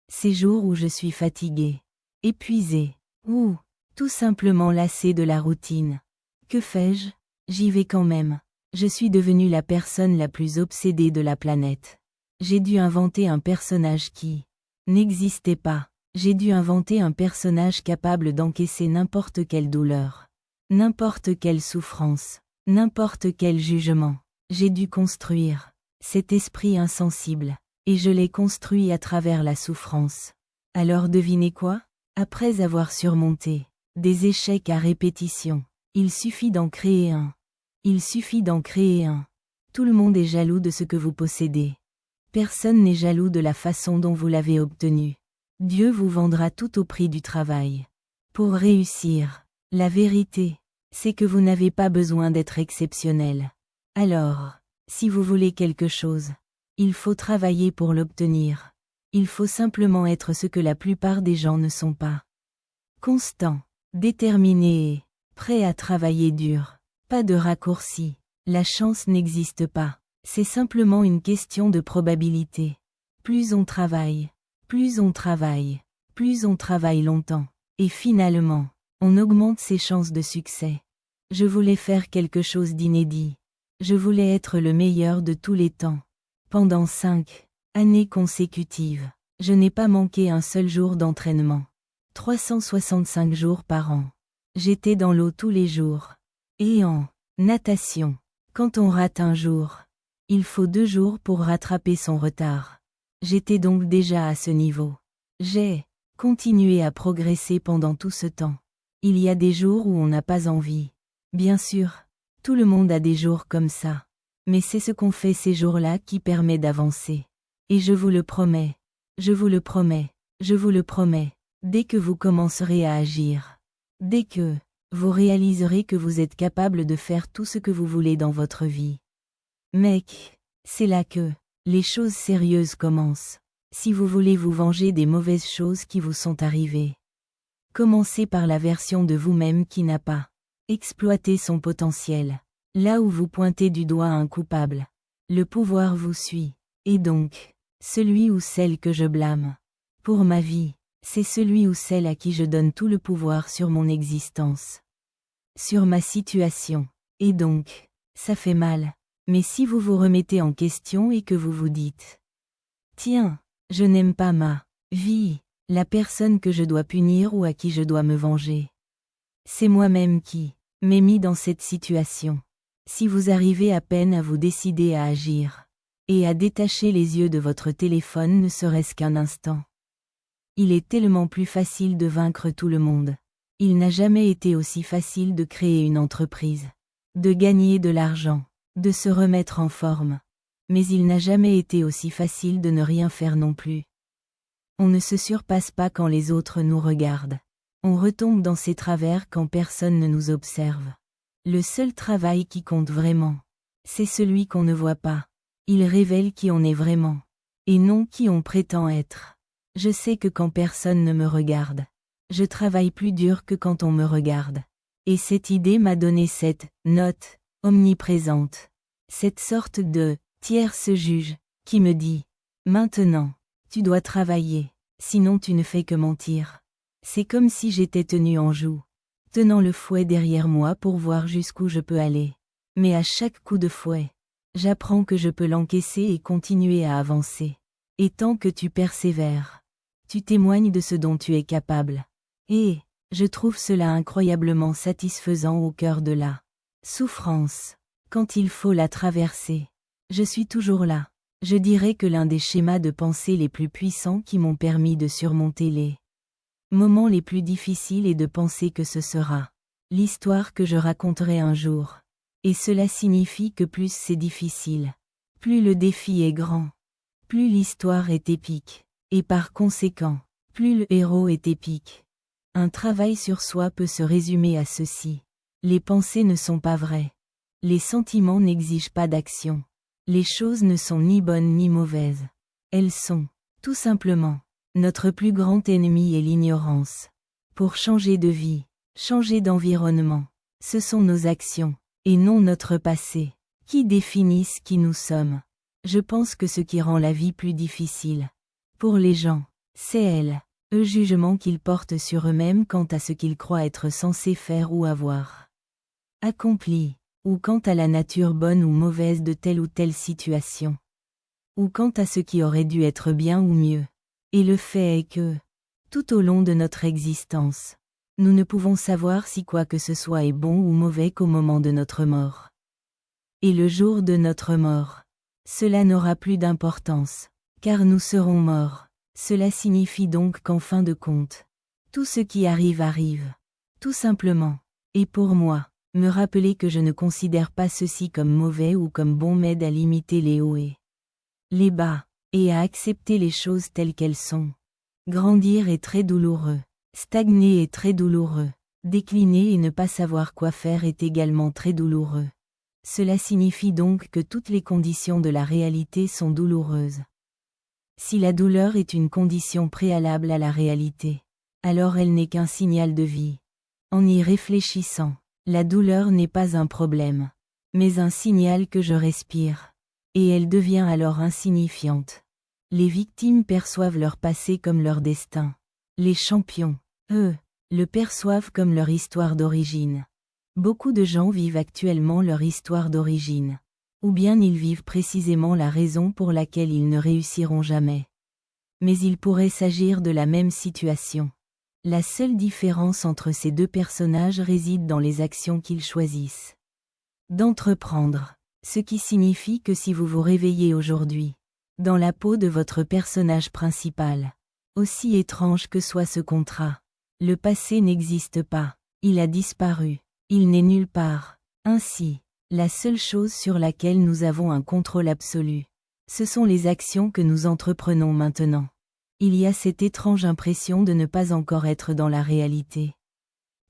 Ces jours où je suis fatigué, épuisé, ou tout simplement lassé de la routine. Que fais-je? J'y vais quand même. Je suis devenu la personne la plus obsédée de la planète. J'ai dû inventer un personnage qui n'existait pas. J'ai dû inventer un personnage capable d'encaisser n'importe quelle douleur, n'importe quelle souffrance, n'importe quel jugement. J'ai dû construire cet esprit insensible, et je l'ai construit à travers la souffrance. Alors devinez quoi? Après avoir surmonté des échecs à répétition, il suffit d'en créer un. Il suffit d'en créer un. Tout le monde est jaloux de ce que vous possédez. Personne n'est jaloux de la façon dont vous l'avez obtenu. Dieu vous vendra tout au prix du travail. Pour réussir, la vérité, c'est que vous n'avez pas besoin d'être exceptionnel. Alors, si vous voulez quelque chose, il faut travailler pour l'obtenir. Il faut simplement être ce que la plupart des gens ne sont pas. Constant, déterminé et prêt à travailler dur. Pas de raccourci. La chance n'existe pas. C'est simplement une question de probabilité. Plus on travaille, plus on travaille, plus on travaille longtemps. Et finalement, on augmente ses chances de succès. Je voulais faire quelque chose d'inédit. Je voulais être le meilleur de tous les temps. Pendant 5 années consécutives, je n'ai pas manqué un seul jour d'entraînement. 365 jours par an. J'étais dans l'eau tous les jours. Et en natation, quand on rate un jour, il faut 2 jours pour rattraper son retard. J'étais donc déjà à ce niveau. J'ai continué à progresser pendant tout ce temps. Il y a des jours où on n'a pas envie. Bien sûr, tout le monde a des jours comme ça. Mais c'est ce qu'on fait ces jours-là qui permet d'avancer. Et je vous le promets, je vous le promets, je vous le promets, dès que vous commencerez à agir, dès que vous réaliserez que vous êtes capable de faire tout ce que vous voulez dans votre vie. Mec, c'est là que les choses sérieuses commencent. Si vous voulez vous venger des mauvaises choses qui vous sont arrivées, commencez par la version de vous-même qui n'a pas exploité son potentiel. Là où vous pointez du doigt un coupable, le pouvoir vous suit. Et donc, celui ou celle que je blâme pour ma vie, c'est celui ou celle à qui je donne tout le pouvoir sur mon existence, sur ma situation. Et donc, ça fait mal. Mais si vous vous remettez en question et que vous vous dites « Tiens, je n'aime pas ma vie, la personne que je dois punir ou à qui je dois me venger. C'est moi-même qui m'ai mis dans cette situation. » Si vous arrivez à peine à vous décider à agir, et à détacher les yeux de votre téléphone ne serait-ce qu'un instant, il est tellement plus facile de vaincre tout le monde. Il n'a jamais été aussi facile de créer une entreprise, de gagner de l'argent, de se remettre en forme. Mais il n'a jamais été aussi facile de ne rien faire non plus. On ne se surpasse pas quand les autres nous regardent. On retombe dans ses travers quand personne ne nous observe. Le seul travail qui compte vraiment, c'est celui qu'on ne voit pas. Il révèle qui on est vraiment, et non qui on prétend être. Je sais que quand personne ne me regarde, je travaille plus dur que quand on me regarde. Et cette idée m'a donné cette note omniprésente, cette sorte de tierce juge, qui me dit « Maintenant, tu dois travailler, sinon tu ne fais que mentir. » C'est comme si j'étais tenu en joue, tenant le fouet derrière moi pour voir jusqu'où je peux aller. Mais à chaque coup de fouet, j'apprends que je peux l'encaisser et continuer à avancer. Et tant que tu persévères, tu témoignes de ce dont tu es capable. Et je trouve cela incroyablement satisfaisant au cœur de la souffrance. Quand il faut la traverser, je suis toujours là. Je dirais que l'un des schémas de pensée les plus puissants qui m'ont permis de surmonter les moments les plus difficiles est de penser que ce sera l'histoire que je raconterai un jour. Et cela signifie que plus c'est difficile, plus le défi est grand, plus l'histoire est épique, et par conséquent, plus le héros est épique. Un travail sur soi peut se résumer à ceci. Les pensées ne sont pas vraies. Les sentiments n'exigent pas d'action. Les choses ne sont ni bonnes ni mauvaises. Elles sont, tout simplement, notre plus grand ennemi est l'ignorance. Pour changer de vie, changer d'environnement, ce sont nos actions, et non notre passé, qui définissent qui nous sommes. Je pense que ce qui rend la vie plus difficile, pour les gens, C'est elle, eux jugement qu'ils portent sur eux-mêmes quant à ce qu'ils croient être censés faire ou avoir accompli, ou quant à la nature bonne ou mauvaise de telle ou telle situation, ou quant à ce qui aurait dû être bien ou mieux. Et le fait est que, tout au long de notre existence, nous ne pouvons savoir si quoi que ce soit est bon ou mauvais qu'au moment de notre mort. Et le jour de notre mort, cela n'aura plus d'importance, car nous serons morts. Cela signifie donc qu'en fin de compte, tout ce qui arrive arrive. Tout simplement. Et pour moi, me rappeler que je ne considère pas ceci comme mauvais ou comme bon m'aide à limiter les hauts et les bas, et à accepter les choses telles qu'elles sont. Grandir est très douloureux. Stagner est très douloureux. Décliner et ne pas savoir quoi faire est également très douloureux. Cela signifie donc que toutes les conditions de la réalité sont douloureuses. Si la douleur est une condition préalable à la réalité, alors elle n'est qu'un signal de vie. En y réfléchissant, la douleur n'est pas un problème, mais un signal que je respire. Et elle devient alors insignifiante. Les victimes perçoivent leur passé comme leur destin. Les champions, eux, le perçoivent comme leur histoire d'origine. Beaucoup de gens vivent actuellement leur histoire d'origine. Ou bien ils vivent précisément la raison pour laquelle ils ne réussiront jamais. Mais il pourrait s'agir de la même situation. La seule différence entre ces deux personnages réside dans les actions qu'ils choisissent d'entreprendre, ce qui signifie que si vous vous réveillez aujourd'hui, dans la peau de votre personnage principal, aussi étrange que soit ce contrat, le passé n'existe pas, il a disparu, il n'est nulle part. Ainsi, la seule chose sur laquelle nous avons un contrôle absolu, ce sont les actions que nous entreprenons maintenant. Il y a cette étrange impression de ne pas encore être dans la réalité.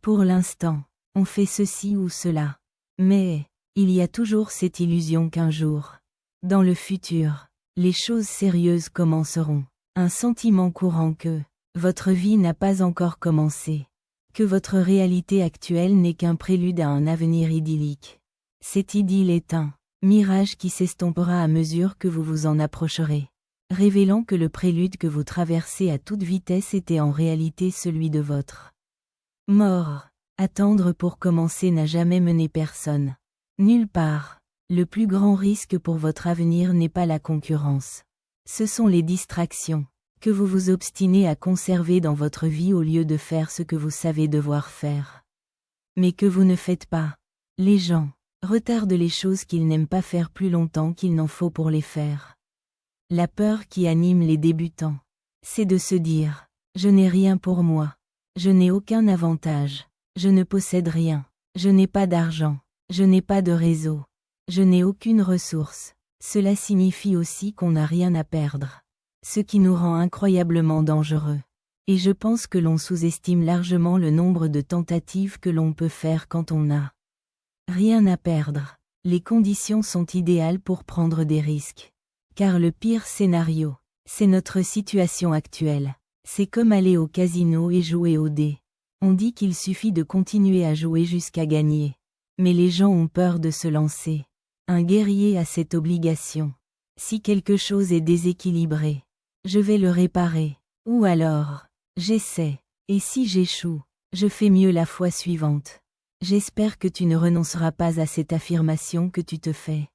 Pour l'instant, on fait ceci ou cela. Mais, il y a toujours cette illusion qu'un jour, dans le futur, les choses sérieuses commenceront. Un sentiment courant que, votre vie n'a pas encore commencé. Que votre réalité actuelle n'est qu'un prélude à un avenir idyllique. Cette idylle est un mirage qui s'estompera à mesure que vous vous en approcherez, révélant que le prélude que vous traversez à toute vitesse était en réalité celui de votre mort. Attendre pour commencer n'a jamais mené personne nulle part. Le plus grand risque pour votre avenir n'est pas la concurrence. Ce sont les distractions que vous vous obstinez à conserver dans votre vie au lieu de faire ce que vous savez devoir faire. Mais que vous ne faites pas. Les gens retardent les choses qu'ils n'aiment pas faire plus longtemps qu'il n'en faut pour les faire. La peur qui anime les débutants, c'est de se dire « Je n'ai rien pour moi. Je n'ai aucun avantage. Je ne possède rien. Je n'ai pas d'argent. Je n'ai pas de réseau. Je n'ai aucune ressource. » Cela signifie aussi qu'on n'a rien à perdre. Ce qui nous rend incroyablement dangereux. Et je pense que l'on sous-estime largement le nombre de tentatives que l'on peut faire quand on n'a rien à perdre. Les conditions sont idéales pour prendre des risques. Car le pire scénario, c'est notre situation actuelle. C'est comme aller au casino et jouer au dé. On dit qu'il suffit de continuer à jouer jusqu'à gagner. Mais les gens ont peur de se lancer. Un guerrier a cette obligation. Si quelque chose est déséquilibré, je vais le réparer. Ou alors, j'essaie. Et si j'échoue, je fais mieux la fois suivante. J'espère que tu ne renonceras pas à cette affirmation que tu te fais.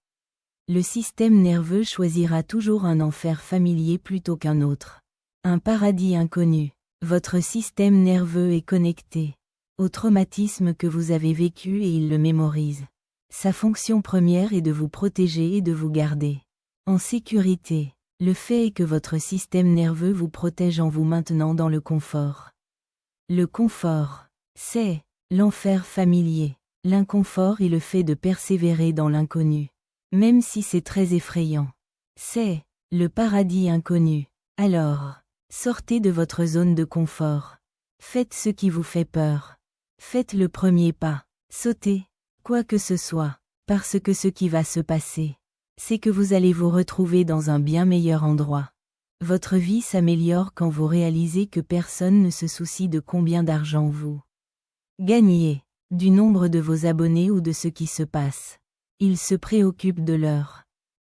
Le système nerveux choisira toujours un enfer familier plutôt qu'un autre. Un paradis inconnu. Votre système nerveux est connecté au traumatisme que vous avez vécu et il le mémorise. Sa fonction première est de vous protéger et de vous garder en sécurité. Le fait est que votre système nerveux vous protège en vous maintenant dans le confort. Le confort, c'est l'enfer familier. L'inconfort est le fait de persévérer dans l'inconnu. Même si c'est très effrayant. C'est le paradis inconnu. Alors, sortez de votre zone de confort. Faites ce qui vous fait peur. Faites le premier pas. Sautez, quoi que ce soit, parce que ce qui va se passer, c'est que vous allez vous retrouver dans un bien meilleur endroit. Votre vie s'améliore quand vous réalisez que personne ne se soucie de combien d'argent vous gagnez, du nombre de vos abonnés ou de ce qui se passe. Ils se préoccupent de leur